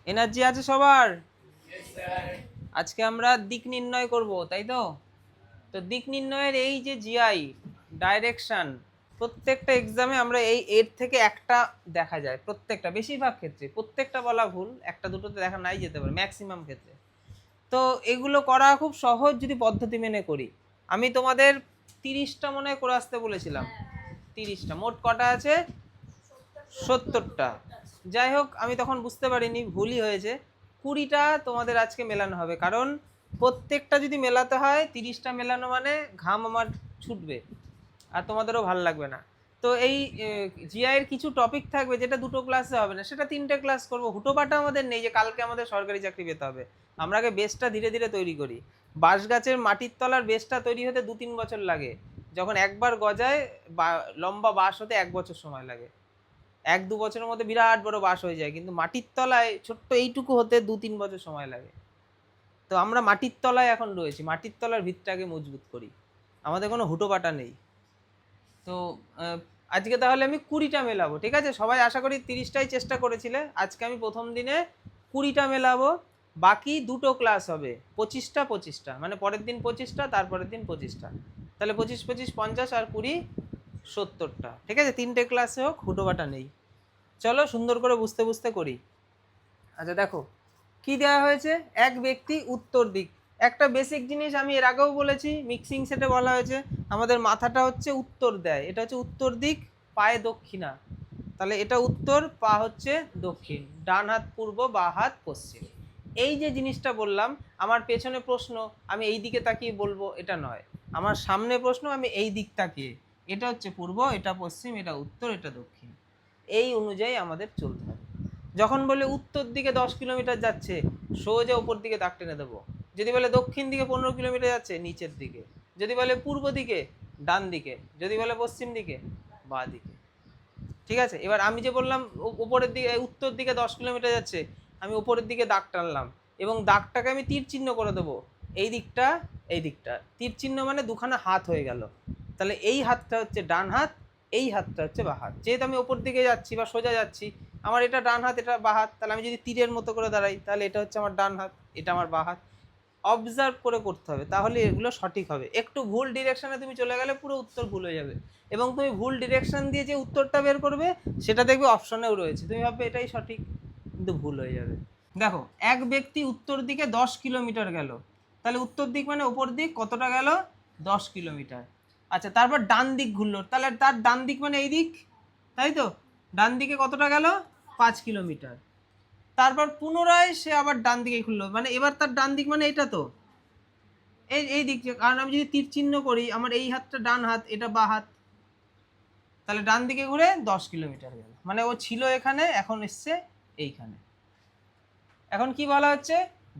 Energy আছে সবার? আজকে আমরা দিক নির্ণয় করব, তাই তো? তো দিক নির্ণয়ের এই যে জিআই ডাইরেকশন, প্রত্যেকটা এক্সামে আমরা এই এর থেকে একটা দেখা যায়, প্রত্যেকটা, বেশিরভাগ ক্ষেত্রে, প্রত্যেকটা বলা ভুল, একটা দুটোতে দেখা নাই যেতে পারে ম্যাক্সিমাম ক্ষেত্রে। তো এগুলো করা খুব সহজ যদি পদ্ধতি মেনে করি। আমি তোমাদের 30টা মনে হয় করে আসতে বলেছিলাম। 30টা মোট কটা আছে? 70টা। যাই হোক, আমি তখন বুঝতে পারিনি, ভুলই হয়েছে। 20টা তোমাদের আজকে মেলানো হবে, কারণ প্রত্যেকটা যদি মেলাতে হয় 30টা মেলানো মানে ঘাম আমার ছুটবে, আর তোমাদেরও ভালো লাগবে না। তো এই জিআই এর কিছু টপিক থাকবে যেটা দুটো ক্লাসে হবে না, সেটা 3টে ক্লাস করবো। হুটোপাটা আমাদের নেই যে কালকে আমাদের সরকারি চাকরি পেতে হবে। আমরা আগে বেসটা ধীরে ধীরে তৈরি করি। বাঁশ গাছের মাটির তলার বেসটা তৈরি হতে 2-3 বছর লাগে, যখন একবার গজায় লম্বা বাঁশ হতে 1 বছর সময় লাগে। 1-2 বছরের মধ্যে বিরাট বড় বাঁশ হয়ে যায়, কিন্তু মাটির তলায় ছোট্ট এইটুকু হতে 2-3 বছর সময় লাগে। তো আমরা মাটির তলায় এখন রয়েছি, মাটির তলার ভিতটাকে মজবুত করি, আমাদের কোনো হুটোপাটা নেই। তো আজকে তাহলে আমি 20টা মেলাবো, ঠিক আছে? সবাই আশা করি 30টাই চেষ্টা করেছিলে, আজকে আমি প্রথম দিনে 20টা মেলাবো। বাকি দুটো ক্লাস হবে 25টা, মানে পরের দিন 25টা, তারপরের দিন 25টা। তাহলে 25-25 50 আর 20 70টা, ঠিক আছে? 3টে ক্লাসে হোক, হুটোপাটা নেই। চলো সুন্দর করে বুঝতে বুঝতে করি। আচ্ছা দেখো কি দেওয়া হয়েছে, এক ব্যক্তি উত্তর দিক। একটা বেসিক জিনিস আমি এর আগেও বলেছি, মিক্সিং সেটে বলা হয়েছে আমাদের মাথাটা হচ্ছে উত্তর দেয়, এটা হচ্ছে উত্তর দিক, পায়ে দক্ষিণা। তাহলে এটা উত্তর, পা হচ্ছে দক্ষিণ, ডান হাত পূর্ব, বা হাত পশ্চিম। এই যে জিনিসটা বললাম, আমার পেছনে প্রশ্ন, আমি এই দিকে তাকিয়ে বলবো এটা নয়। আমার সামনে প্রশ্ন, আমি এই দিক তাকিয়ে, এটা হচ্ছে পূর্ব, এটা পশ্চিম, এটা উত্তর, এটা দক্ষিণ, এই অনুযায়ী আমাদের চলতে হবে। যখন বলে উত্তর দিকে 10 কিলোমিটার যাচ্ছে, সোজা উপর দিকে দাগ টেনে দেবো। যদি বলে দক্ষিণ দিকে 15 কিলোমিটার যাচ্ছে, নিচের দিকে। যদি বলে পূর্ব দিকে, ডান দিকে। যদি বলে পশ্চিম দিকে, বাঁ দিকে। ঠিক আছে? এবার আমি যে বললাম উপরের দিকে, উত্তর দিকে 10 কিলোমিটার যাচ্ছে, আমি উপরের দিকে দাগ টানলাম, এবং দাগটাকে আমি তীর চিহ্ন করে দেবো। এই দিকটা, এই দিকটা তীর চিহ্ন মানে দুখানা হাত হয়ে গেল। তাহলে এই হাতটা হচ্ছে ডান হাত, এই হাতটা হচ্ছে বাঁ হাত। যেহেতু আমি ওপর দিকে যাচ্ছি বা সোজা যাচ্ছি, আমার এটা ডান হাত, এটা বাঁ হাত, তাহলে আমি যদি তীরের মতো করে দাঁড়াই, তাহলে এটা হচ্ছে আমার ডান হাত, এটা আমার বাঁ হাত। অবজার্ভ করে করতে হবে, তাহলে এগুলো সঠিক হবে। একটু ভুল ডিরেকশনে তুমি চলে গেলে পুরো উত্তর ভুল হয়ে যাবে। এবং তুমি ভুল ডিরেকশন দিয়ে যে উত্তরটা বের করবে, সেটা দেখবে অপশনেও রয়েছে, তুমি ভাববে এটাই সঠিক, কিন্তু ভুল হয়ে যাবে। দেখো, এক ব্যক্তি উত্তর দিকে 10 কিলোমিটার গেল, তাহলে উত্তর দিক মানে ওপর দিক, কতটা গেল? 10 কিলোমিটার। আচ্ছা, তারপর ডান দিক ঘুরলো, তাহলে তার ডান দিক মানে এই দিক, তাই তো? ডান দিকে কতটা গেল? 5 কিলোমিটার। তারপর পুনরায় সে আবার ডান দিকে ঘুরলো, মানে এবার তার ডান দিক মানে এটা তো, এই এই দিক, কারণ আমি যদি তীর চিহ্ন করি, আমার এই হাতটা ডান হাত, এটা বাঁ হাত, তাহলে ডান দিকে ঘুরে 10 কিলোমিটার গেল, মানে ও ছিল এখানে, এখন এসছে এইখানে। এখন কি বলা হচ্ছে,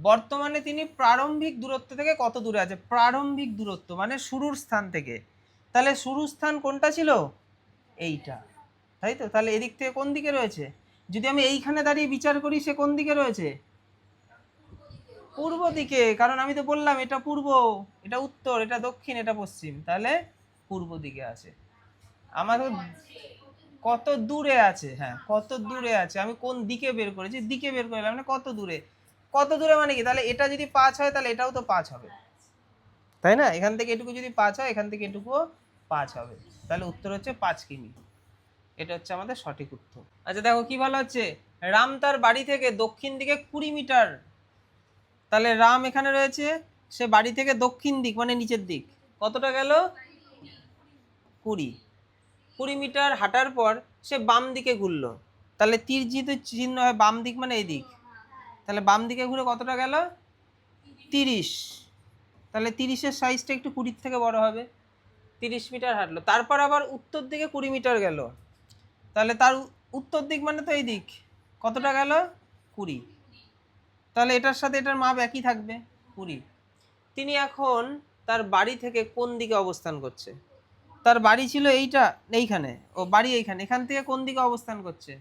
বর্তমানে তিনি প্রারম্ভিক দূরত্ব থেকে কত দূরে আছে। প্রারম্ভিক দূরত্ব মানে শুরুর স্থান থেকে, তাহলে শুরুর স্থান কোনটা ছিল? এইটা, তাই তো? তাহলে এদিক থেকে কোন দিকে রয়েছে? যদি আমি এইখানে দাঁড়িয়ে বিচার করি, সে কোন দিকে রয়েছে? পূর্ব দিকে, কারণ আমি তো বললাম এটা পূর্ব, এটা উত্তর, এটা দক্ষিণ, এটা পশ্চিম, তাহলে পূর্ব দিকে আছে। আমাদের কত দূরে আছে, হ্যাঁ কত দূরে আছে, আমি কোন দিকে বের করেছি, দিকে বের করলাম, মানে কত দূরে। কত দূরে মানে কি, তাহলে এটা যদি 5 হয়, তাহলে এটাও তো 5 হবে, তাই না? এখান থেকে এটুকু যদি 5 হয়, এখান থেকে এটুকুও 5 হবে, তাহলে উত্তর হচ্ছে 5 কিমি। এটা হচ্ছে আমাদের সঠিক উত্তর। আচ্ছা দেখো কি ভালো হচ্ছে, রাম তার বাড়ি থেকে দক্ষিণ দিকে 20 মিটার। তাহলে রাম এখানে রয়েছে, সে বাড়ি থেকে দক্ষিণ দিক মানে নিচের দিক কতটা গেল? 20 মিটার হাঁটার পর সে বাম দিকে ঘুরলো, তাহলে তীর যেহেতু চিহ্ন হয় বাম দিক মানে এই দিক, তাহলে বাম দিকে ঘুরে কতটা গেল? 30। তাহলে 30-এর সাইজটা একটু 20-র থেকে বড় হবে। 30 মিটার হাঁটলো, তারপর আবার উত্তর দিকে 20 মিটার গেল, তাহলে তার উত্তর দিক মানে তো এই দিক, কতটা গেল? 20। তাহলে এটার সাথে এটার মাপ একই থাকবে, 20। তিনি এখন তার বাড়ি থেকে কোন দিকে অবস্থান করছে? তার বাড়ি ছিল এইটা, এইখানে, ও বাড়ি এইখানে, এখান থেকে কোন দিকে অবস্থান করছে?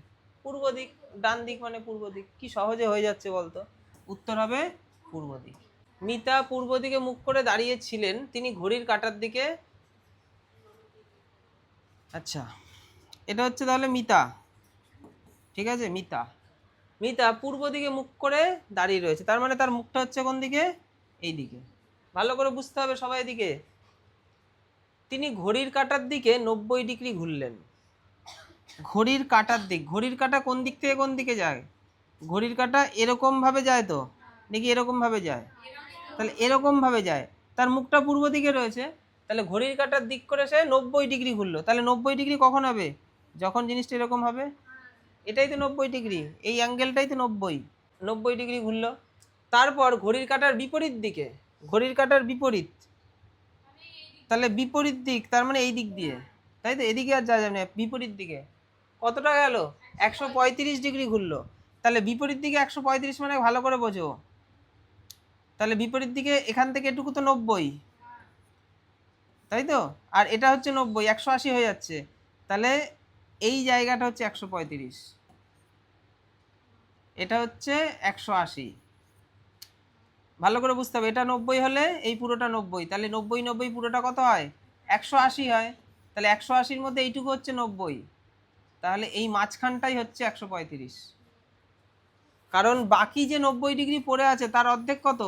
পূর্ব দিক। ডান দিক মানে পূর্ব দিক, কি সহজে হয়ে যাচ্ছে বলতো। উত্তর হবে পূর্ব দিক। মিতা পূর্ব দিকে মুখ করে দাঁড়িয়ে ছিলেন, তিনি ঘড়ির কাঁটার দিকে। আচ্ছা, এটা হচ্ছে তাহলে মিতা, ঠিক আছে, মিতা। মিতা পূর্ব দিকে মুখ করে দাঁড়িয়ে রয়েছে, তার মানে তার মুখটা হচ্ছে কোন দিকে? এই দিকে। ভালো করে বুঝতে হবে সবাই দিকে। তিনি ঘড়ির কাঁটার দিকে 90 ডিগ্রি ঘুরলেন। ঘড়ির কাঁটার দিক, ঘড়ির কাঁটা কোন দিক থেকে কোন দিকে যায়? ঘড়ির কাঁটা এরকম ভাবে যায় তো নাকি এরকম ভাবে যায়? তাহলে এরকম ভাবে যায়, তার মুখটা পূর্ব দিকে রয়েছে, তাহলে ঘড়ির কাঁটার দিক করে সে 90 ডিগ্রি ঘুরলো। তাহলে 90 ডিগ্রি কখন হবে? যখন জিনিসটা এরকম হবে। এটাই তো 90 ডিগ্রি, এই অ্যাঙ্গেলটাই তো 90 ডিগ্রি ঘুরলো। তারপর ঘড়ির কাঁটার বিপরীত দিকে, ঘড়ির কাঁটার বিপরীত, তাহলে বিপরীত দিক তার মানে এই দিক দিয়ে, তাই তো? এদিকে আর যাওয়া যাবে না, বিপরীত দিকে কতটা গেল? 135 ডিগ্রি ঘুরলো। তাহলে বিপরীত দিকে 135 মানে ভালো করে বোঝো, তাহলে বিপরীত দিকে এখান থেকে এটুকু তো 90, তাই তো? আর এটা হচ্ছে 90, 180 হয়ে যাচ্ছে, তাহলে এই জায়গাটা হচ্ছে 135, এটা হচ্ছে 180। ভালো করে বুঝতে হবে, এটা 90 হলে এই পুরোটা 90, তাহলে 90 90 পুরোটা কত হয়? 180 হয়। তাহলে 180-র মধ্যে এইটুকু হচ্ছে 90, তাহলে এই মাঝখানটাই হচ্ছে 135। কারণ বাকি যে 90 ডিগ্রি পড়ে আছে তার অর্ধেক কত?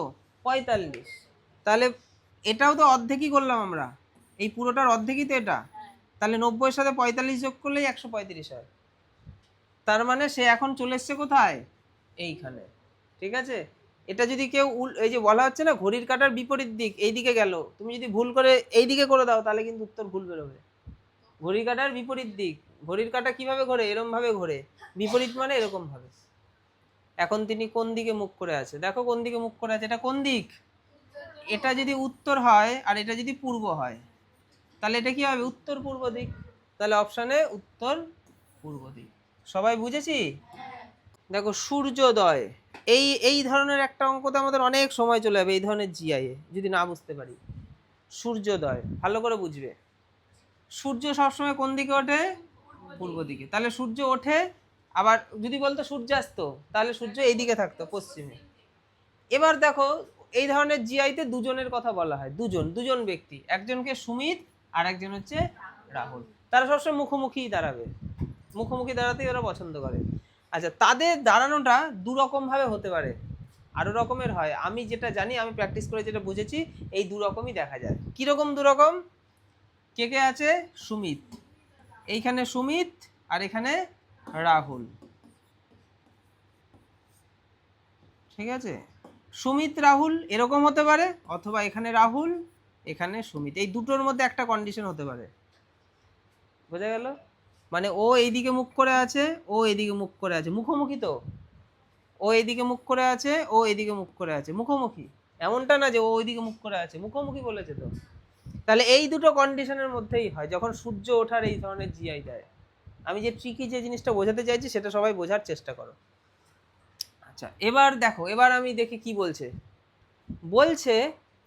45। তাহলে এটাও তো অর্ধেকই করলাম আমরা, এই পুরোটার অর্ধেকই তো এটা। তাহলে 90-এর সাথে 45 যোগ করলেই 135 হয়। তার মানে সে এখন চলে এসছে কোথায়? এইখানে। ঠিক আছে? এটা যদি কেউ এই যে বলা হচ্ছে না ঘড়ির কাঁটার বিপরীত দিক এই দিকে গেল, তুমি যদি ভুল করে এই দিকে করে দাও তাহলে কিন্তু উত্তর ভুল বেরোবে। ঘড়ির কাঁটার বিপরীত দিক, ঘড়ির কাঁটা কিভাবে ঘোরে? এরকম ভাবে ঘোরে, বিপরীত মানে এরকম ভাবে। এখন তিনি কোন দিকে মুখ করে আছে? দেখো কোন দিকে মুখ করে আছে, এটা কোন দিক? এটা যদি উত্তর হয় আর এটা যদি পূর্ব হয়, তাহলে এটা কি হবে? উত্তর পূর্ব দিক। তাহলে অপশানে উত্তর পূর্ব দিক। সবাই বুঝেছি? দেখো সূর্যোদয়, এই এই ধরনের একটা অঙ্ক তো আমাদের অনেক সময় চলে যাবে এই ধরনের জিআইয়ে যদি না বুঝতে পারি। সূর্যোদয় ভালো করে বুঝবে। সূর্য সবসময় কোন দিকে ওঠে? পূর্ব দিকে। তাহলে সূর্য ওঠে, আবার যদি বলতো সূর্যাস্ত তাহলে সূর্য এইদিকে থাকতো, পশ্চিমে। এবার দেখো এই ধরনের জিআইতে দুজনের কথা বলা হয়, দুজন ব্যক্তি, একজনকে সুমিত আর একজন হচ্ছে রাহুল। তারা সবসময় মুখোমুখি দাঁড়াবে, মুখোমুখি দাঁড়াতেই ওরা পছন্দ করে। আচ্ছা, তাদের দাঁড়ানোটা দু রকম ভাবে হতে পারে, আরো রকমের হয়। আমি যেটা জানি, আমি প্র্যাকটিস করে যেটা বুঝেছি, এই দু রকমই দেখা যায়। কিরকম দু রকম? কে কে আছে? সুমিত, এইখানে সুমিত আর এখানে রাহুল। ঠিক আছে? সুমিত রাহুল এরকম হতে পারে, অথবা এখানে রাহুল এখানে সুমিত, এই দুটোর মধ্যে একটা কন্ডিশন হতে পারে। বোঝা গেল? মানে ও এইদিকে মুখ করে আছে, ও এইদিকে মুখ করে আছে, মুখোমুখি তো। ও এইদিকে মুখ করে আছে, ও এইদিকে মুখ করে আছে, মুখোমুখি। এমনটা না যে ও ওইদিকে মুখ করে আছে, মুখোমুখি বলেছে তো। তাহলে এই দুটো কন্ডিশনের মধ্যেই হয় যখন সূর্য ওঠার এই ধরনের জিআই দেয়। আমি যে ট্রিকি যে জিনিসটা বোঝাতে চাইছি সেটা সবাই বোঝার চেষ্টা করো। আচ্ছা, এবার দেখো, এবার আমি দেখি কি বলছে। বলছে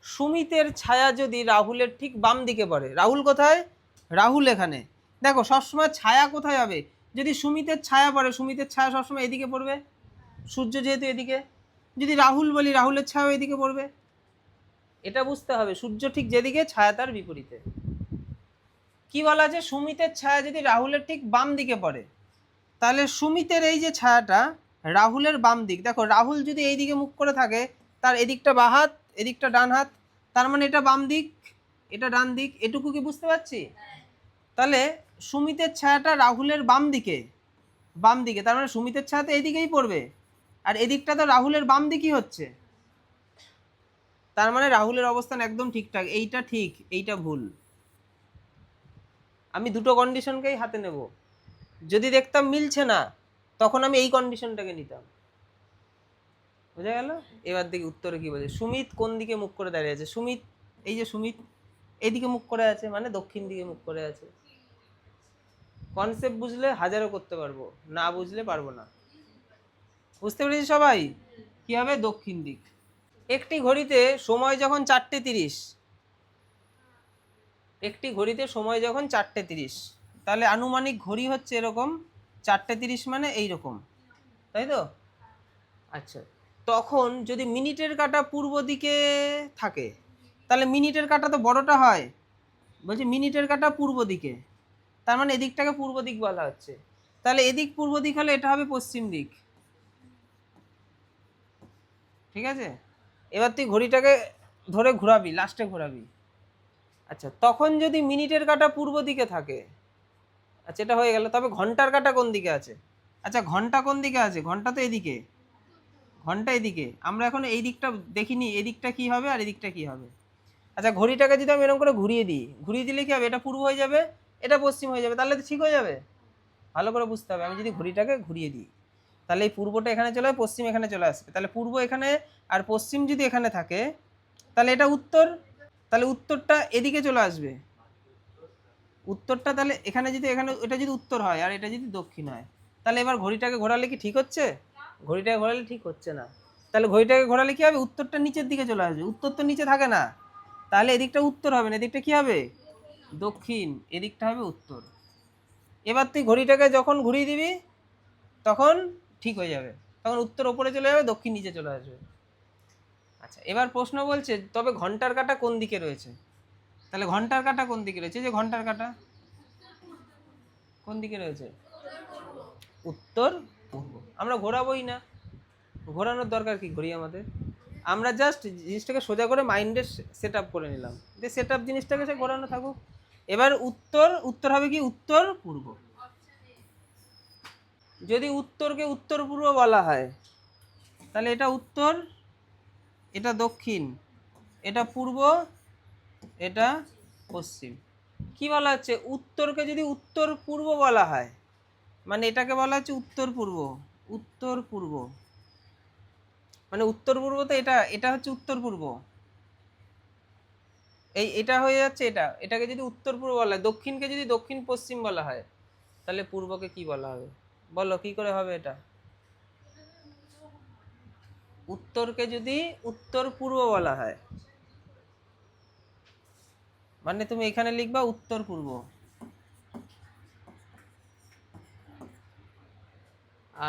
সুমিতের ছায়া যদি রাহুলের ঠিক বাম দিকে পড়ে। রাহুল কোথায়? রাহুল এখানে। দেখো সবসময় ছায়া কোথায় হবে? যদি সুমিতের ছায়া পড়ে, সুমিতের ছায়া সবসময় এদিকে পড়বে, সূর্য যেহেতু এদিকে। যদি রাহুল বলি, রাহুলের ছায়া এদিকে পড়বে। এটা বুঝতে হবে, সূর্য ঠিক যেদিকে ছায়া তার বিপরীতে। কি বলা আছে? সুমিতের ছায়া যদি রাহুলের ঠিক বাম দিকে পড়ে, তাহলে সুমিতের এই যে ছায়াটা রাহুলের বাম দিক। দেখো রাহুল যদি এই দিকে মুখ করে থাকে, তার এদিকটা বাঁ হাত, এদিকটা ডান হাত, তার মানে এটা বাম দিক, এটা ডান দিক। এটুকু কি বুঝতে পারছি? তাহলে সুমিতের ছায়াটা রাহুলের বাম দিকে, বাম দিকে, তার মানে সুমিতের ছায়া তো এইদিকেই পড়বে, আর এদিকটা তো রাহুলের বাম দিকই হচ্ছে। তার মানে রাহুলের অবস্থান একদম ঠিকঠাক, এইটা ঠিক এইটা ভুল। আমি দুটো কন্ডিশনকেই হাতে নেব, যদি দেখতাম মিলছে না তখন আমি এই কন্ডিশনটাকে নিতাম। বোঝা গেল? এবার দেখি উত্তরে কি বলছে। সুমিত কোন দিকে মুখ করে দাঁড়িয়ে আছে? সুমিত, এই যে সুমিত এইদিকে মুখ করে আছে, মানে দক্ষিণ দিকে মুখ করে আছে। কনসেপ্ট বুঝলে হাজারও করতে পারবো, না বুঝলে পারবো না। বুঝতে পেরেছি সবাই? কি হবে? দক্ষিণ দিক। একটি ঘড়িতে সময় যখন 4:30, একটি ঘড়িতে সময় যখন 4:30, তাহলে আনুমানিক ঘড়ি হচ্ছে এরকম, 4:30 মানে এইরকম, তাই তো? আচ্ছা, তখন যদি মিনিটের কাঁটা পূর্ব দিকে থাকে, তাহলে মিনিটের কাঁটা তো বড়টা হয়। বলছি মিনিটের কাঁটা পূর্ব দিকে, তার মানে এদিকটাকে পূর্ব দিক বলা হচ্ছে। তাহলে এদিক পূর্ব দিক হলে এটা হবে পশ্চিম দিক। ঠিক আছে, এবার তুই ঘড়িটাকে ধরে ঘোরাবি, লাস্টে ঘোরাবি। আচ্ছা, তখন যদি মিনিটের কাঁটা পূর্ব দিকে থাকে, আচ্ছা এটা হয়ে গেল, তবে ঘন্টার কাঁটা কোন দিকে আছে? আচ্ছা ঘন্টা কোন দিকে আছে? ঘন্টা তো এদিকে, ঘন্টা এদিকে। আমরা এখন এই দিকটা দেখিনি, এই দিকটা কি হবে আর এই দিকটা কি হবে। আচ্ছা ঘড়িটাকে যদি আমি এরকম করে ঘুরিয়ে দিই, ঘুরিয়ে দিলে কি হবে? এটা পূর্ব হয়ে যাবে, এটা পশ্চিম হয়ে যাবে, তাহলে তো ঠিক হয়ে যাবে। ভালো করে বুঝতে হবে, আমি যদি ঘড়িটাকে ঘুরিয়ে দিই তাহলে এই পূর্বটা এখানে চলে আসবে, পশ্চিম এখানে চলে আসবে, তাহলে পূর্ব এখানে আর পশ্চিম যদি এখানে থাকে তাহলে এটা উত্তর, তাহলে উত্তরটা এদিকে চলে আসবে। উত্তরটা তাহলে এখানে যদি, এখানে এটা যদি উত্তর হয় আর এটা যদি দক্ষিণ হয়, তাহলে এবার ঘড়িটাকে ঘোরালে কি ঠিক হচ্ছে? ঘড়িটাকে ঘোরালে ঠিক হচ্ছে না। তাহলে ঘড়িটাকে ঘোরালে কি হবে? উত্তরটা নিচের দিকে চলে আসবে, উত্তর তো নিচে থাকে না, তাহলে এদিকটা উত্তর হবে না, এদিকটা কি হবে? দক্ষিণ, এদিকটা হবে উত্তর। এবার তুই ঘড়িটাকে যখন ঘুরিয়ে দিবি তখন ঠিক হয়ে যাবে, তখন উত্তর ওপরে চলে যাবে, দক্ষিণ নিচে চলে আসবে। আচ্ছা এবার প্রশ্ন বলছে তবে ঘন্টার কাঁটা কোন দিকে রয়েছে? তাহলে ঘন্টার কাঁটা কোন দিকে রয়েছে? যে ঘন্টার কাঁটা কোন দিকে রয়েছে? উত্তর পূর্ব। আমরা ঘোরাবোই না, ঘোরানোর দরকার কি ঘড়ি আমাদের? আমরা জাস্ট জিনিসটাকে সোজা করে মাইন্ডে সেট আপ করে নিলাম, যে সেট আপ জিনিসটাকে সে ঘোরানো থাকুক। এবার উত্তর, উত্তর হবে কি? উত্তর পূর্ব। যদি উত্তরকে উত্তর পূর্ব বলা হয় তাহলে এটা উত্তর, এটা দক্ষিণ, এটা পূর্ব, এটা পশ্চিম। কি বলা হচ্ছে? উত্তরকে যদি উত্তর পূর্ব বলা হয় মানে এটাকে বলা হচ্ছে উত্তর পূর্ব। উত্তর পূর্ব মানে উত্তর পূর্ব, তো এটা, এটা হচ্ছে উত্তর পূর্ব, এটা হয়ে যাচ্ছে এটা। এটাকে যদি উত্তর পূর্ব বলা হয়, দক্ষিণকে যদি দক্ষিণ পশ্চিম বলা হয়, তাহলে পূর্বকে কি বলা হবে? বলো কি করে হবে এটা? উত্তরকে যদি উত্তর পূর্ব বলা হয় মানে তুমি এখানে লিখবা উত্তর পূর্ব,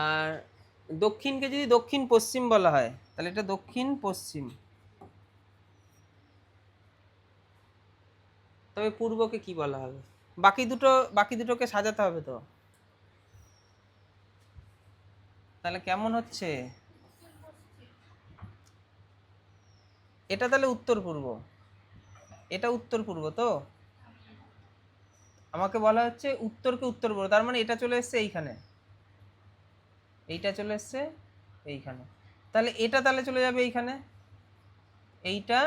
আর দক্ষিণকে যদি দক্ষিণ পশ্চিম বলা হয় তাহলে এটা দক্ষিণ পশ্চিম। তবে পূর্বকে কি বলা হবে? বাকি দুটোকে সাজাতে হবে তো। তাহলে কেমন হচ্ছে এটা? তাহলে উত্তর পূর্ব, এটা উত্তর পূর্ব। তো আমাকে বলা হচ্ছে উত্তরকে উত্তর পূর্ব, তার মানে এটা চলে এসছে এইখানে, এইটা চলে এসছে এইখানে, তাহলে এটা তাহলে চলে যাবে এইখানে, এইটা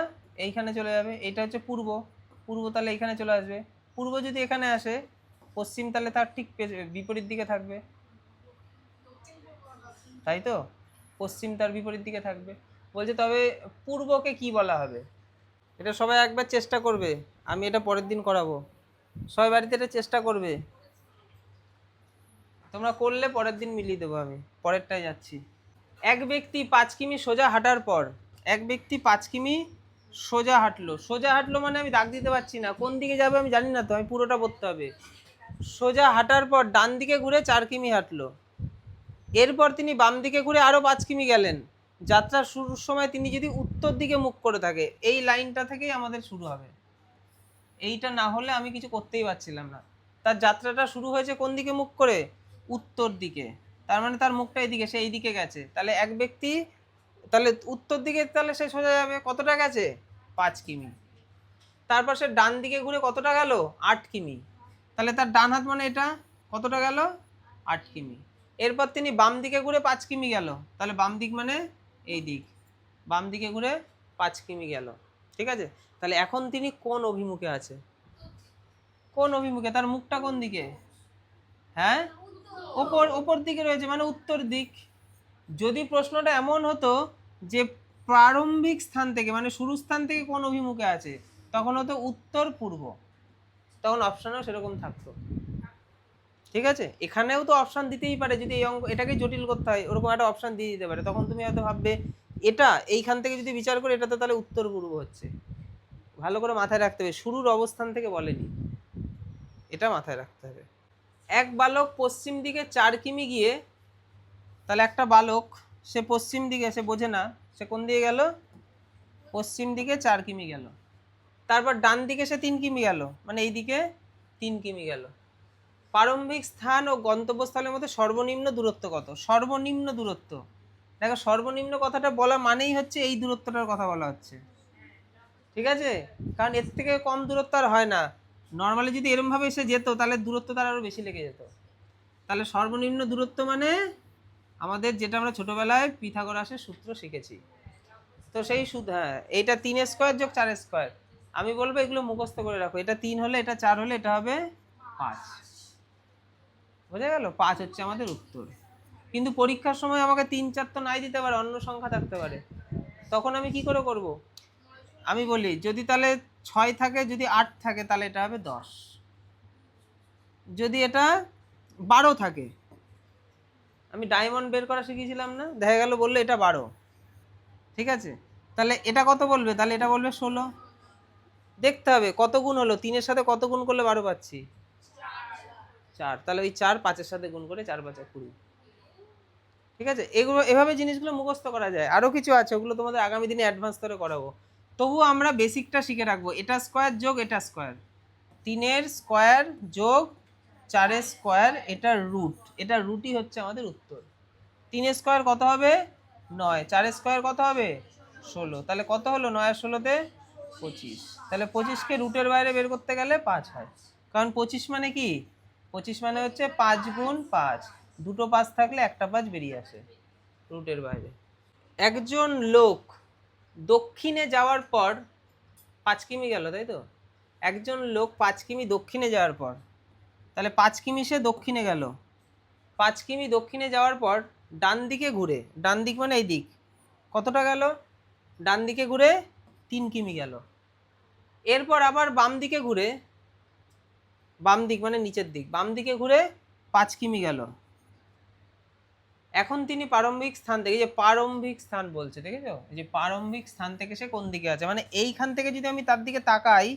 এইখানে চলে যাবে, এইটা হচ্ছে পূর্ব, পূর্ব তাহলে এইখানে চলে আসবে। পূর্ব যদি এখানে আসে, পশ্চিম তাহলে তার ঠিক বিপরীত দিকে থাকবে, তাই তো? পশ্চিম তার বিপরীত দিকে থাকবে। বলছে তবে পূর্বকে কি বলা হবে? এটা সবাই একবার চেষ্টা করবে, আমি এটা পরের দিন করাবো, সবাই বাড়িতে এটা চেষ্টা করবে। তোমরা করলে পরের দিন মিলিয়ে দেবো, আমি পরেরটায় যাচ্ছি। এক ব্যক্তি 5 কিমি সোজা হাঁটার পর, এক ব্যক্তি 5 কিমি সোজা হাঁটলো, সোজা হাঁটলো মানে আমি দাগ দিতে পারছি না, কোন দিকে যাবে আমি জানি না তো, আমি পুরোটা পড়তে হবে। সোজা হাঁটার পর ডান দিকে ঘুরে 4 কিমি হাঁটলো, এরপর তিনি বাম দিকে ঘুরে আরো 5 কিমি গেলেন। যাত্রা শুরুর সময় তিনি যদি উত্তর দিকে মুখ করে থাকে, এই লাইনটা থেকেই আমাদের শুরু হবে, এইটা না হলে আমি কিছু করতেই পারছিলাম না। তার যাত্রাটা শুরু হয়েছে কোন দিকে মুখ করে? উত্তর দিকে, তার মানে তার মুখটা এইদিকে, সে এইদিকে গেছে। তাহলে এক ব্যক্তি তাহলে উত্তর দিকে, তাহলে সে সোজা যাবে, কতটা গেছে? 5 কিমি। তারপর সে ডান দিকে ঘুরে কতটা গেল? 8 কিমি। তাহলে তার ডান হাত মানে এটা, কতটা গেল? 8 কিমি। এরপর তিনি বাম দিকে ঘুরে 5 কিমি গেল, তাহলে বাম দিক মানে এই দিক, বাম দিকে ঘুরে 5 কিমি গেল। ঠিক আছে, তাহলে এখন তিনি কোন অভিমুখে আছে? কোন অভিমুখে? তার মুখটা কোন দিকে? হ্যাঁ, ওপর, ওপর দিকে রয়েছে মানে উত্তর দিক। যদি প্রশ্নটা এমন হতো যে প্রারম্ভিক স্থান থেকে মানে শুরু স্থান থেকে কোন অভিমুখে আছে, তখন হতো উত্তর পূর্ব, তখন অপশনেও সেরকম থাকতো। ঠিক আছে, এখানেও তো অপশন দিতেই পারে, যদি এই অঙ্ক এটাকে জটিল করতে হয় ওরকম একটা অপশন দিয়ে দিতে পারে, তখন তুমি হয়তো ভাববে এটা এইখান থেকে যদি বিচার করে এটা তো তাহলে উত্তর পূর্ব হচ্ছে। ভালো করে মাথায় রাখতে হবে, শুরুর অবস্থান থেকে বলেনি, এটা মাথায় রাখতে হবে। এক বালক পশ্চিম দিকে 4 কিমি গিয়ে, তাহলে একটা বালক সে পশ্চিম দিকে, সে বোঝে না, সে কোন দিকে গেল? পশ্চিম দিকে 4 কিমি গেল। তারপর ডান দিকে সে 3 কিমি গেল, মানে এই দিকে 3 কিমি গেল। প্রারম্ভিক স্থান ও গন্তব্যস্থলের মধ্যে সর্বনিম্ন দূরত্ব কত? সর্বনিম্ন দূরত্ব দেখো সর্বনিম্ন কথাটা বলা মানেই হচ্ছে এই দূরত্বটার কথা বলা হচ্ছে, ঠিক আছে? কারণ এর থেকে কম দূরত্ব আর হয় না। নর্মালি যদি এরম ভাবে এসে যেত তাহলে দূরত্ব তার আরো বেশি লেগে যেত। তাহলে সর্বনিম্ন দূরত্ব মানে আমাদের যেটা আমরা ছোটবেলায় পিথাগোরাসের সূত্র শিখেছি, তো সেই সূত্র, হ্যাঁ, এইটা 3 স্কোয়ার যোগ 4 স্কোয়ার। আমি বলবো এগুলো মুখস্থ করে রাখো, এটা 3 হলে এটা 4 হলে এটা হবে 5। বোঝা গেল? 5 হচ্ছে আমাদের উত্তর। কিন্তু পরীক্ষার সময় আমাকে 3 4 তো নাই দিতে পারে, অন্য সংখ্যা থাকতে পারে, তখন আমি কি করে করব? আমি বলি যদি তাহলে 6 থাকে, যদি 8 থাকে তাহলে এটা হবে 10, যদি এটা 12 থাকে, আমি ডায়মন্ড বের করা শিখিয়েছিলাম না, দেখা গেল বললো এটা 12, ঠিক আছে? তাহলে এটা কত বলবে? তাহলে এটা বলবে 16। দেখতে হবে কত গুণ হলো, 3-এর সাথে কত গুণ করলে 12 পাচ্ছি? 4। তাহলে ওই 4 5-এর সাথে গুণ করে 4 5 20। ঠিক আছে? এগুলো এভাবে জিনিসগুলো মুখস্থ করা যায়। আরও কিছু আছে, ওগুলো তোমাদের আগামী দিনে অ্যাডভান্স করে করাবো। তবুও আমরা বেসিকটা শিখে রাখবো, এটা স্কোয়ার যোগ এটা স্কোয়ার, 3-এর স্কোয়ার যোগ 4-এর স্কোয়ার, এটার রুট, এটার রুটই হচ্ছে আমাদের উত্তর। 3-এর স্কোয়ার কত হবে? 9। 4-এর স্কোয়ার কত হবে? 16। তাহলে কত হলো 9 আর 16-তে? 25। তাহলে 25কে রুটের বাইরে বের করতে গেলে 5 হয়, কারণ 25 মানে কি? 25 মানে হচ্ছে 5 গুণ 5, দুটো 5 থাকলে একটা 5 বেরিয়ে আসে রুটের বাইরে। একজন লোক দক্ষিণে যাওয়ার পর 5 কিমি গেল, তাই তো? একজন লোক 5 কিমি দক্ষিণে যাওয়ার পর, তাহলে 5 কিমি সে দক্ষিণে গেল, 5 কিমি দক্ষিণে যাওয়ার পর ডান দিকে ঘুরে, ডান দিক মানে এই দিক, কতটা গেল? ডান দিকে ঘুরে 3 কিমি গেল। এরপর আবার বাম দিকে ঘুরে, বাম দিক মানে নিচের দিক, বাম দিকে ঘুরে 5 কিমি গেল। এখন তিনি প্রারম্ভিক স্থান থেকে, যে প্রারম্ভিক স্থান বলছে, দেখেছো? এই যে প্রারম্ভিক স্থান থেকে সে কোন দিকে আছে, মানে এইখান থেকে যদি আমি তার দিকে তাকাই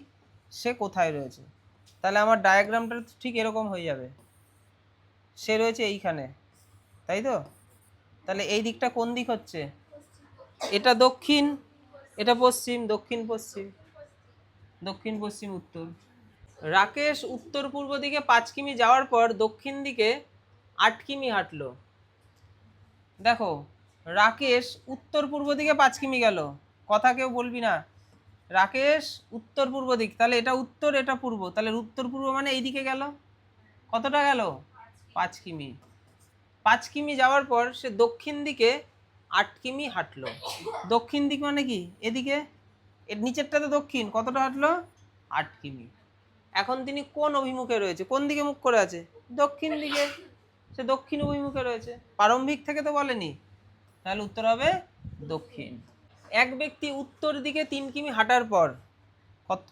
সে কোথায় রয়েছে, তাহলে আমার ডায়াগ্রামটা ঠিক এরকম হয়ে যাবে। সে রয়েছে এইখানে, তাই তো? তাহলে এই দিকটা কোন দিক হচ্ছে? এটা দক্ষিণ, এটা পশ্চিম, দক্ষিণ পশ্চিম, দক্ষিণ পশ্চিম উত্তর। রাকেশ উত্তর পূর্ব দিকে 5 কিমি যাওয়ার পর দক্ষিণ দিকে 8 কিমি হাঁটলো। দেখো, রাকেশ উত্তর পূর্ব দিকে 5 কিমি গেল, কথা কেউ বলবি না। রাকেশ উত্তর পূর্ব দিক, তাহলে এটা উত্তর এটা পূর্ব, তাহলে উত্তর পূর্ব মানে এই দিকে গেল, কতটা গেল? 5 কিমি। 5 কিমি যাওয়ার পর সে দক্ষিণ দিকে 8 কিমি হাঁটলো। দক্ষিণ দিক মানে কি? এদিকে, এর নিচেরটা তো দক্ষিণ, কতটা হাঁটলো? 8 কিমি। এখন তিনি কোন অভিমুখে রয়েছে, কোন দিকে মুখ করে আছে? দক্ষিণ দিকে, সে দক্ষিণ অভিমুখে রয়েছে, প্রারম্ভিক থেকে তো বলেনি, তাহলে উত্তর হবে দক্ষিণ। এক ব্যক্তি উত্তর দিকে 3 কিমি হাঁটার পর,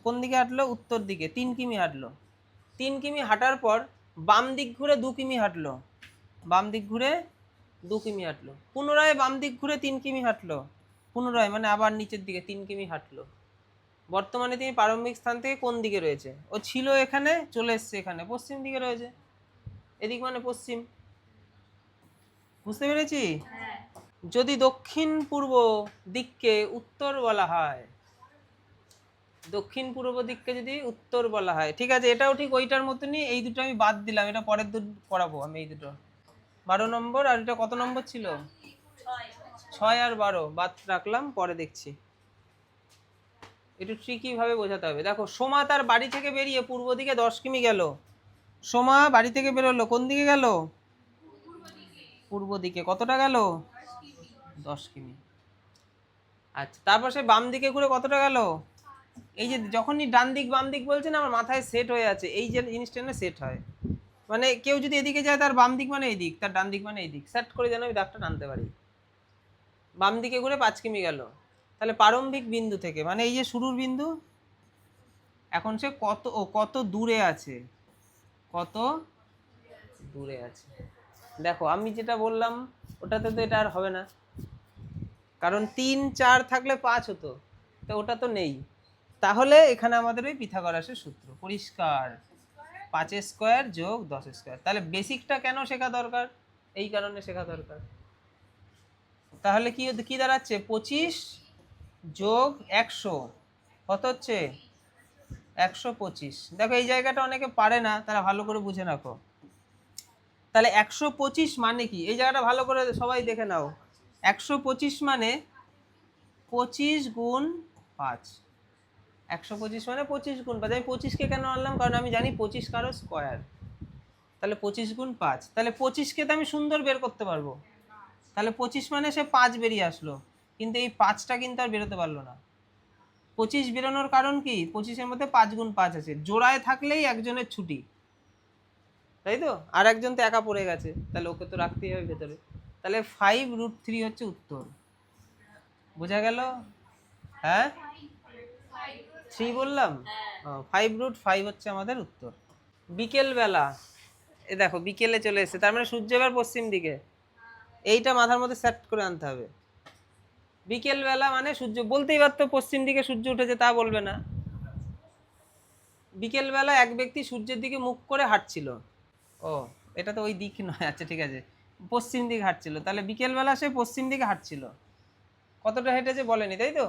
কোন দিকে হাঁটলো? উত্তর দিকে 3 কিমি হাঁটলো। 3 কিমি হাঁটার পর বাম দিক ঘুরে 2 কিমি হাঁটলো, বাম দিক ঘুরে 2 কিমি হাঁটলো। পুনরায় বাম দিক ঘুরে 3 কিমি হাঁটলো, পুনরায় মানে আবার নিচের দিকে 3 কিমি হাঁটলো। বর্তমানে তিনি প্রারম্ভিক স্থান থেকে কোন দিকে রয়েছে? ও ছিল এখানে, চলে এসছে এখানে, পশ্চিম দিকে রয়েছে, এদিক মানে পশ্চিম। বুঝতে পেরেছি? যদি দক্ষিণ পূর্ব দিককে উত্তর বলা হয়, দক্ষিণ পূর্ব দিককে যদি উত্তর বলা হয়, ঠিক আছে, এটাও ঠিক ওইটার মতনই। এই দুটো আমি বাদ দিলাম, এটা পরের দুটো পড়াবো আমি, এই দুটো 12 নম্বর, আর এটা কত নম্বর ছিল? 6 আর 12 বাদ রাখলাম, পরে দেখছি। একটু ট্রিকি ভাবে বোঝাতে হবে। দেখো, সোমা তার বাড়ি থেকে বেরিয়ে পূর্ব দিকে 10 কিমি গেল। সোমা বাড়ি থেকে বেরোলো, কোন দিকে গেল? পূর্ব দিকে। কতটা গেল? 10 কিমি। আচ্ছা, তারপর সে বাম দিকে ঘুরে কতটা গেল? এই যে যখনই ডান দিক বাম দিক বলছে না, আমার মাথায় সেট হয়ে আছে, এই যে জিনিসটা না সেট হয়, মানে কেউ যদি এদিকে যায় তার বাম দিক মানে এই দিক, তার ডান দিক মানে এই দিক, সেট করে যেন আমি দাগটা টানতে পারি। বাম দিকে ঘুরে 5 কিমি গেল, তাহলে প্রারম্ভিক বিন্দু থেকে, মানে এই যে শুরুর বিন্দু, এখন সে কত দূরে আছে, কত দূরে আছে। দেখো আমি যেটা বললাম ওটাতে তো এটা আর হবে না, কারণ 3 4 থাকলে 5 হতো, তো ওটা তো নেই। তাহলে এখানে আমাদের ওই পিথাগোরাসের সূত্র পরিষ্কার, 5 স্কোয়ার যোগ 10 স্কোয়ার। তাহলে বেসিকটা কেন শেখা দরকার? এই কারণে শেখা দরকার। তাহলে কি কি দাঁড়াচ্ছে? 25 যোগ 100 কত হচ্ছে? 125। দেখো এই জায়গাটা অনেকে পারে না, তারা ভালো করে বুঝে রাখো। তাহলে 125 মানে কি? এই জায়গাটা ভালো করে সবাই দেখে নাও। 125 মানে 25 গুণ 5। 125 মানে 25 গুণ 5। আমি 25কে কেন আনলাম, কারণ আমি জানি 25 কারো স্কোয়ার। তাহলে 25 গুণ 5, তাহলে 25কে তো আমি সুন্দর বের করতে পারবো। তাহলে 25 মানে সে 5 বেরিয়ে আসলো, কিন্তু এই 5টা কিন্তু আর বেরোতে পারলো না। 25 বেরোনোর কারণ কি, 25-এর মধ্যে 5 গুণ 5 আছে, জোড়ায় থাকলেই একজনের ছুটি, তাই তো? আর একজন তো একা পড়ে গেছে, তাহলে ওকে তো রাখতেই হবে ভেতরে। তাহলে 5√3 হচ্ছে উত্তর। বোঝা গেল? হ্যাঁ, 3 বললাম, 5√5 হচ্ছে আমাদের উত্তর। বিকেল বেলা, এ দেখো বিকেলে চলে এসেছে, তার মানে সূর্য এবার পশ্চিম দিকে। এইটা মাথার মধ্যে সেট করে আনতে হবে। বিকেল বেলা মানে সূর্য, বলতেই পারতো পশ্চিম দিকে সূর্য উঠেছে, তা বলবে না। বিকেল বেলা এক ব্যক্তি সূর্যের দিকে মুখ করে হাঁটছিল। ও, এটা তো ওই দিক নয়, আচ্ছা ঠিক আছে, পশ্চিম দিকে হাঁটছিল। তাহলে বিকেল বেলা সে পশ্চিম দিকে হাঁটছিল। কতটা হেঁটেছে বলেনি, তাই তো?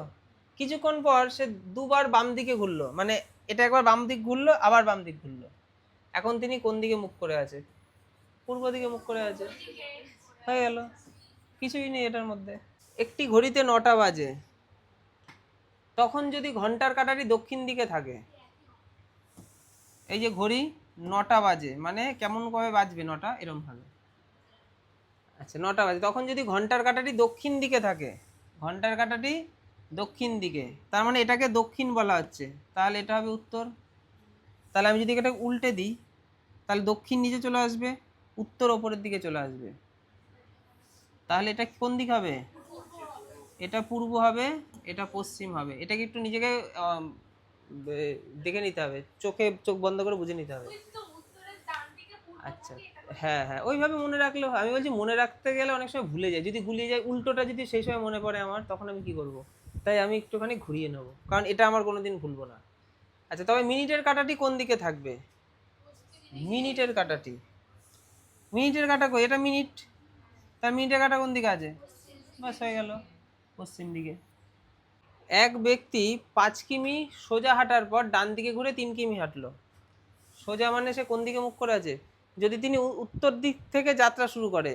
কিছুক্ষণ পর সে দুবার বাম দিকে ঘুরলো, মানে এটা একবার বাম দিক ঘুরলো, আবার বাম দিক ঘুরলো। এখন তিনি কোন দিকে মুখ করে আছে? পূর্ব দিকে মুখ করে আছে। হয়ে গেল, কিছুই নেই এটার মধ্যে। একটি ঘড়িতে 9টা বাজে, তখন যদি ঘন্টার কাঁটাটি দক্ষিণ দিকে থাকে, এই যে ঘড়ি 9টা বাজে, মানে কেমন ভাবে বাজবে 9টা, এরকম ভাবে। আচ্ছা 9টা বাজে, তখন যদি ঘন্টার কাঁটাটি দক্ষিণ দিকে থাকে, ঘন্টার কাঁটাটি দক্ষিণ দিকে, তার মানে এটাকে দক্ষিণ বলা হচ্ছে, তাহলে এটা হবে উত্তর। তাহলে আমি যদি এটা উল্টে দিই, তাহলে দক্ষিণ নিচে চলে আসবে, উত্তর ওপরের দিকে চলে আসবে। তাহলে এটা কোন দিক হবে? এটা পূর্ব হবে, এটা পশ্চিম হবে। এটাকে একটু নিজেকে দেখে নিতে হবে, চোখ বন্ধ করে বুঝে নিতে হবে। আচ্ছা, হ্যাঁ হ্যাঁ, ওইভাবে মনে রাখলেও, আমি বলছি মনে রাখতে গেলে অনেক সময় ভুলে যায়, যদি গুলিয়ে যায় উল্টোটা, যদি সেই সময় মনে পড়ে আমার, তখন আমি কি করব? তাই আমি একটুখানি ঘুরিয়ে নেব, কারণ এটা আমার কোনোদিন ভুলবো না। আচ্ছা, তবে মিনিটের কাঁটাটি কোন দিকে থাকবে? মিনিটের কাঁটাটি, মিনিটের কাঁটা কই, এটা মিনিট, তার মিনিটের কাঁটা কোন দিকে আছে? বাস, হয়ে গেল, পশ্চিম দিকে। এক ব্যক্তি 5 কিমি সোজা হাঁটার পর ডান দিকে ঘুরে 3 কিমি হাঁটলো। সোজা মানে সে কোন দিকে মুখ করে আছে? যদি তিনি উত্তর দিক থেকে যাত্রা শুরু করে,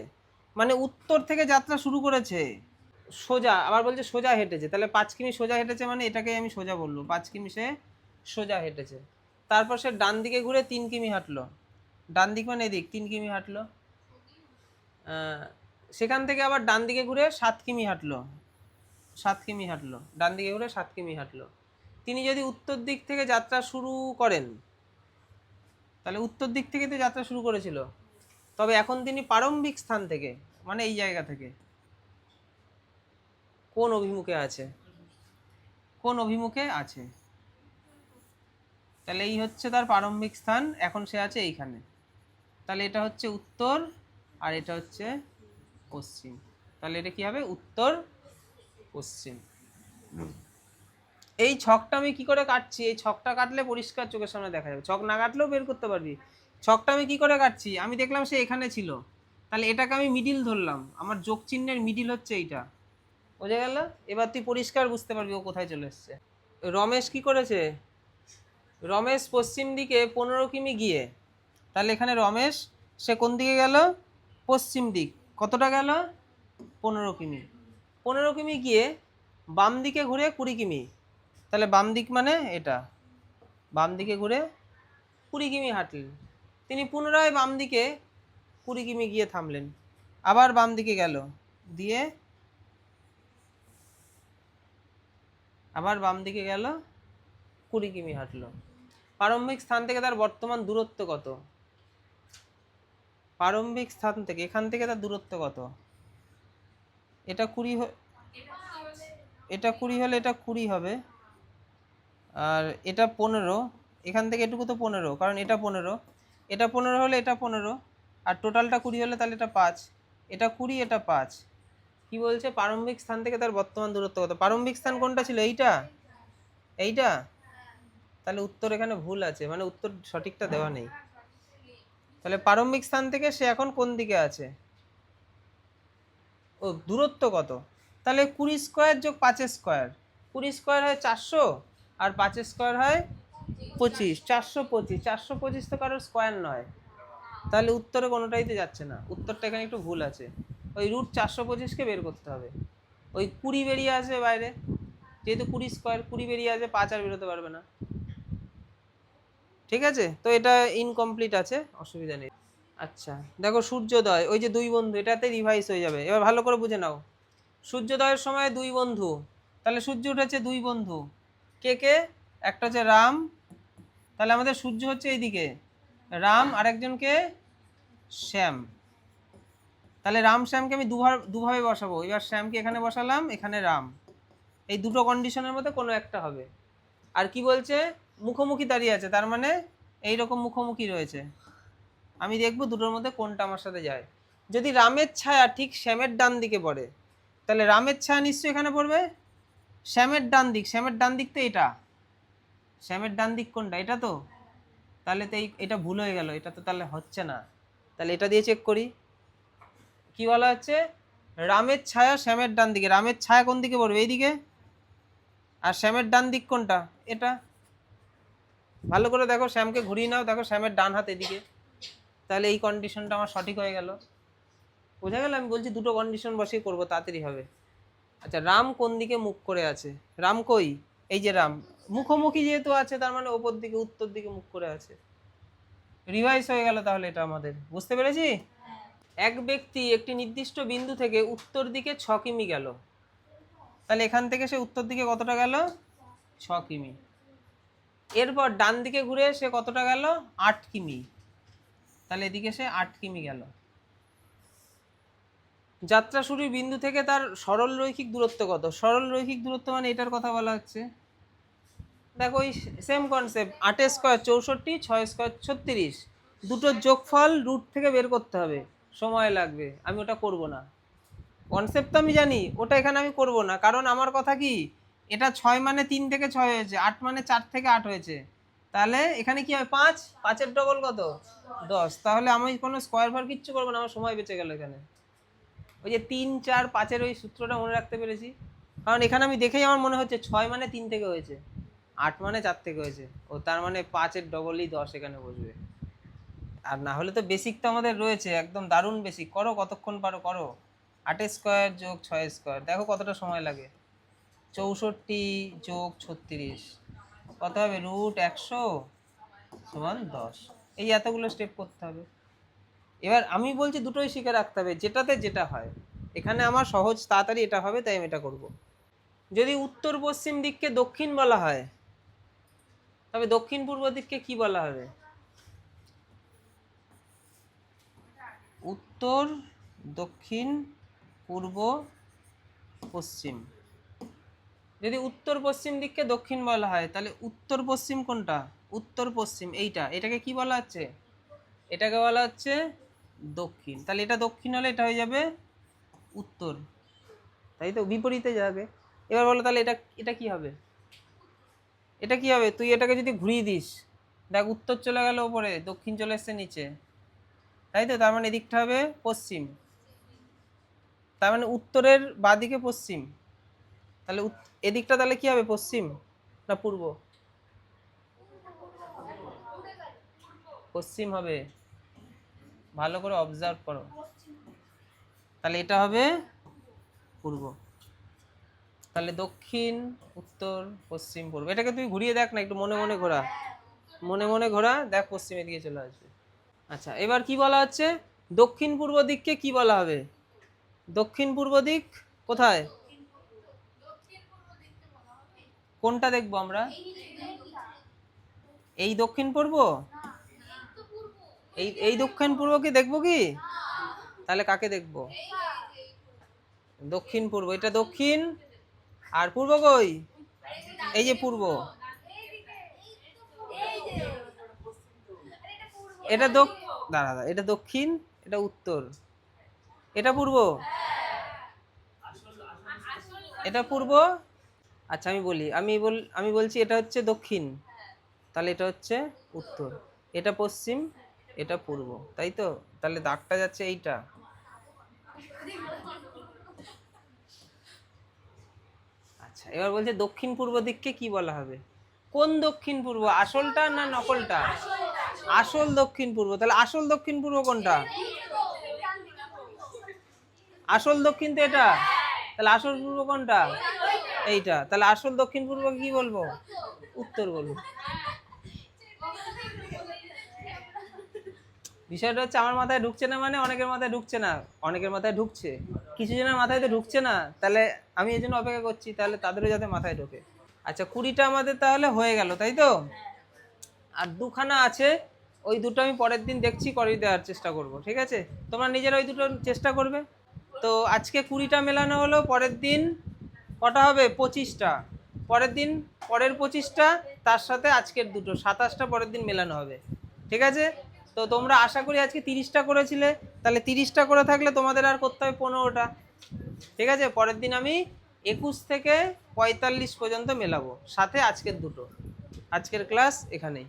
মানে উত্তর থেকে যাত্রা শুরু করেছে, সোজা, আবার বলছে সোজা হেঁটেছে, তাহলে 5 কিমি সোজা হেঁটেছে, মানে এটাকে আমি সোজা বলবো, 5 কিমি সে সোজা হেঁটেছে। তারপর সে ডান দিকে ঘুরে 3 কিমি হাঁটলো, ডান দিক মানে এদিক, 3 কিমি হাঁটলো। সেখান থেকে আবার ডান দিকে ঘুরে 7 কিমি হাঁটলো, 7 কিমি হাঁটলো, ডান দিকে ঘুরে 7 কিমি হাঁটলো। তিনি যদি উত্তর দিক থেকে যাত্রা শুরু করেন, তাহলে উত্তর দিক থেকে তো যাত্রা শুরু করেছিল, তবে এখন তিনি প্রারম্ভিক স্থান থেকে, মানে এই জায়গা থেকে কোন অভিমুখে আছে? কোন অভিমুখে আছে? তাহলে এই হচ্ছে তার প্রারম্ভিক স্থান, এখন সে আছে এইখানে। তাহলে এটা হচ্ছে উত্তর, আর এটা হচ্ছে পশ্চিম। তাহলে এটা কি হবে? উত্তর পশ্চিম। এই ছকটা আমি কি করে কাটছি? এই ছকটা কাটলে পরিষ্কার চোখের সামনে দেখা যাবে, ছক না কাটলেও বের করতে পারবি। ছকটা আমি কি করে কাটছি? আমি দেখলাম সে এখানে ছিল, তাহলে এটাকে আমি মিডিল ধরলাম, আমার যোগ চিহ্নের মিডিল হচ্ছে এইটা। বোঝা গেল? এবার তুই পরিষ্কার বুঝতে পারবি ও কোথায় চলে এসছে। রমেশ কি করেছে? রমেশ পশ্চিম দিকে 15 কিমি গিয়ে, তাহলে এখানে রমেশ সে কোন দিকে গেল? পশ্চিম দিক। কতটা গেল? 15 কিমি। 15 কিমি গিয়ে বাম দিকে ঘুরে 20 কিমি, তাহলে বাম দিক মানে এটা, বাম দিকে ঘুরে 20 কিমি হাঁটলেন। তিনি পুনরায় বাম দিকে 20 কিমি গিয়ে থামলেন, আবার বাম দিকে গেল, দিয়ে আবার বাম দিকে গেল, 20 কিমি হাঁটলো। প্রারম্ভিক স্থান থেকে তার বর্তমান দূরত্ব কত? প্রারম্ভিক স্থান থেকে এখান থেকে তার দূরত্ব কত? এটা 20, এটা 20 হলে এটা 20 হবে, আর এটা 15, এখান থেকে এটুকু তো 15, কারণ এটা 15, এটা 15 হলে এটা 15, আর টোটালটা 20 হলে তাহলে এটা 5, এটা 20, এটা 5। কি বলছে? প্রারম্ভিক স্থান থেকে তার বর্তমান দূরত্ব কত? প্রারম্ভিক স্থান কোনটা ছিল? এইটা, এইটা। তাহলে উত্তর এখানে ভুল আছে, মানে উত্তর সঠিকটা দেওয়া নেই। তাহলে প্রারম্ভিক স্থান থেকে সে এখন কোন দিকে আছে? ও, দূরত্ব কত? তাহলে 20 স্কোয়ার যোগ 5 স্কোয়ার, 20 স্কোয়ার হয় 400, আর 5 স্কোয়ার হয় 25, 425। 425 তো কারোর স্কোয়ার নয়, তাহলে উত্তরে কোনোটাইতে যাচ্ছে না, উত্তরটা এখানে একটু ভুল আছে। ওই রুট 425কে বের করতে হবে। ওই 20 বেরিয়ে আসবে বাইরে, যেহেতু 20 স্কোয়ার, 20 বেরিয়ে আসবে, 5 আর বেরোতে পারবে না। ঠিক আছে, তো এটা ইনকমপ্লিট আছে, অসুবিধা নেই। আচ্ছা দেখো সূর্যোদয়, ওই যে দুই বন্ধু, এটাতে রিভাইস হয়ে যাবে। এবার ভালো করে বুঝে নাও, সূর্যোদয়ের সময় দুই বন্ধু, তাহলে সূর্য উঠেছে দুই বন্ধু, কে কে? একটা হচ্ছে রাম, তাহলে আমাদের সূর্য হচ্ছে এইদিকে রাম, আর একজনকে শ্যাম। তাহলে রাম শ্যামকে আমি দুভাবে বসাবো, এবার শ্যামকে এখানে বসালাম, এখানে রাম। এই দুটো কন্ডিশনের মধ্যে কোনো একটা হবে। আর কি বলছে? মুখোমুখি দাঁড়িয়ে আছে, তার মানে এইরকম মুখোমুখি রয়েছে, আমি দেখবো দুটোর মধ্যে কোনটা আমার সাথে যায়। যদি রামের ছায়া ঠিক শ্যামের ডান দিকে পড়ে, তাহলে রামের ছায়া নিশ্চয়ই এখানে পড়বে। শ্যামের ডান দিক, শ্যামের ডান দিক তো এটা, শ্যামের ডান দিক কোনটা? এটা তো। তাহলে তো এটা ভুল হয়ে গেল, এটা তো তাহলে হচ্ছে না। তাহলে এটা দিয়ে চেক করি, কি বলা হচ্ছে? রামের ছায়া শ্যামের ডান দিকে, রামের ছায়া কোন দিকে পড়বে? এইদিকে। আর শ্যামের ডান দিক কোনটা? এটা। ভালো করে দেখো, শ্যামকে ঘুরিয়ে নাও, দেখো শ্যামের ডান হাত এদিকে, তাহলে এই কন্ডিশনটা আমার সঠিক হয়ে গেল। বোঝা গেল? আমি বলছি দুটো কন্ডিশন বসিয়ে করবো, তাড়াতাড়ি হবে। আচ্ছা, রাম কোন দিকে মুখ করে আছে? রাম কই? এই যে রাম, মুখোমুখি যেহেতু আছে, তার মানে ওপর দিকে, উত্তর দিকে মুখ করে আছে। রিভাইস হয়ে গেল তাহলে এটা আমাদের, বুঝতে পেরেছি? এক ব্যক্তি একটি নির্দিষ্ট বিন্দু থেকে উত্তর দিকে 6 কিমি গেল, তাহলে এখান থেকে সে উত্তর দিকে কতটা গেল? 6 কিমি। এরপর ডান দিকে ঘুরে সে কতটা গেল? 8 কিমি। তাহলে এদিকে সে 8 কিমি গেল। যাত্রা শুরুর বিন্দু থেকে তার সরল রৈখিক দূরত্ব কত? সরল রৈখিক দূরত্ব মানে এটার কথা বলা হচ্ছে। দেখো ওই সেম কনসেপ্ট, 8 স্কোয়ার 64, 6 স্কোয়ার 36, দুটোর যোগফল রুট থেকে বের করতে হবে, সময় লাগবে, আমি ওটা করব না। কনসেপ্ট তো আমি জানি, ওটা এখানে আমি করব না, কারণ আমার কথা কি, এটা 6 মানে 3 থেকে 6 হয়েছে, 8 মানে 4 থেকে 8 হয়েছে, তাহলে এখানে কি হবে? 5, 5-এর ডবল কত? 10। তাহলে আমি কোনো স্কোয়ার ভার কিচ্ছু করবো না, আমার সময় বেঁচে গেল এখানে। ওই যে 3, 4, 5-এর ওই সূত্রটা মনে রাখতে পেরেছি, কারণ এখানে আমি দেখেই আমার মনে হচ্ছে 6 মানে 3 থেকে হয়েছে, 8 মানে 4 থেকে হয়েছে, ও তার মানে 5-এর ডবলই 10 এখানে বসবে। আর না হলে তো বেসিক তো আমাদের রয়েছে, একদম দারুণ বেসিক, করো কতক্ষণ পারো করো। 8 স্কোয়ার যোগ 6 স্কোয়ার, দেখো কতটা সময় লাগে। 64 যোগ 36 কত হবে? রুট 100 সমান 10। এই এতগুলো স্টেপ করতে হবে। এবার আমি বলছি দুটোই শিখে রাখতে হবে, যেটাতে যেটা হয়। এখানে আমার সহজ তাড়াতাড়ি এটা হবে, তাই আমি এটা করব। যদি উত্তর পশ্চিম দিককে দক্ষিণ বলা হয়, তবে দক্ষিণ পূর্ব দিককে কি বলা হবে? উত্তর, দক্ষিণ, পূর্ব, পশ্চিম। যদি উত্তর পশ্চিম দিককে দক্ষিণ বলা হয়, তাহলে উত্তর পশ্চিম কোনটা? উত্তর পশ্চিম এইটা, এটাকে কি বলা হচ্ছে? এটাকে বলা হচ্ছে দক্ষিণ। তাহলে এটা দক্ষিণ হলে এটা হয়ে যাবে উত্তর, তাই তো, বিপরীতে যাবে। এবার বলো তাহলে এটা এটা কি হবে? এটা কি হবে? তুই এটাকে যদি ঘুরিয়ে দিস, দেখ উত্তর চলে গেল উপরে, দক্ষিণ চলে এসছে নিচে, তাই তো, তার মানে এদিকটা হবে পশ্চিম, তার মানে উত্তরের বাঁদিকে পশ্চিম। তাহলে এদিকটা তাহলে কি হবে? পশ্চিম না পূর্ব? পশ্চিম হবে, ভালো করে অবজার্ভ করো। তাহলে এটা হবে পূর্ব। তাহলে দক্ষিণ, উত্তর, পশ্চিম, পূর্ব। এটাকে তুই ঘুরিয়ে দেখ না, একটু মনে মনে ঘোরা, মনে মনে ঘোরা, দেখ পশ্চিমের দিকে চলে আসবে। আচ্ছা, এবার কি বলা হচ্ছে? দক্ষিণ পূর্ব দিককে কি বলা হবে? দক্ষিণ পূর্ব দিক কোথায়? কোনটা দেখবো আমরা? এই দক্ষিণ পূর্ব, এই এই দক্ষিণ পূর্বকে দেখবো কি? তাহলে কাকে দেখবো? দক্ষিণ পূর্ব, এটা দক্ষিণ, আর পূর্ব কই? এই যে পূর্ব, এটা দাঁড়া, এটা দক্ষিণ, এটা উত্তর, এটা পূর্ব, এটা পূর্ব। আচ্ছা আমি বলি, আমি বলছি এটা হচ্ছে দক্ষিণ, তাহলে এটা হচ্ছে উত্তর, এটা পশ্চিম, এটা পূর্ব, তাই তো। তাহলে দাগটা যাচ্ছে এইটা। আচ্ছা, এবার বলছে দক্ষিণ পূর্ব দিককে কি বলা হবে? কোন দক্ষিণ পূর্ব? আসলটা না নকলটা? আসল দক্ষিণ পূর্ব। তাহলে আসল দক্ষিণ পূর্ব কোনটা? আসল দক্ষিণ তো এটা, তাহলে আসল পূর্ব কোনটা? এইটা। তাহলে আসল দক্ষিণ পূর্ব কি বলবো? উত্তর বলবো। বিষয়টা হচ্ছে আমার মাথায় ঢুকছে না, মানে অনেকের মাথায় ঢুকছে না, অনেকের মাথায় ঢুকছে, কিছু জনের মাথায় তো ঢুকছে না, তাহলে আমি এই জন্য অপেক্ষা করছি তাহলে তাদেরও যাতে মাথায় ঢোকে। আচ্ছা 20টা আমাদের তাহলে হয়ে গেল, তাই তো? আর দুখানা আছে, ওই দুটো আমি পরের দিন দেখছি করিয়ে দেওয়ার চেষ্টা করব, ঠিক আছে? তোমরা নিজেরা ওই দুটো চেষ্টা করবে। তো আজকে 20টা মেলানো হলো, পরের দিন কটা হবে? 25টা। পরের দিন পরের 25টা, তার সাথে আজকের দুটো 27টা পরের দিন মেলানো হবে, ঠিক আছে? তো তোমরা আশা করি আজকে 30টা করেছিলে, তাহলে 30টা করে থাকলে তোমাদের আর করতে হবে 15টা, ঠিক আছে? পরের দিন আমি 21 থেকে 45 পর্যন্ত মেলাবো, সাথে আজকের দুটো। আজকের ক্লাস এখানেই।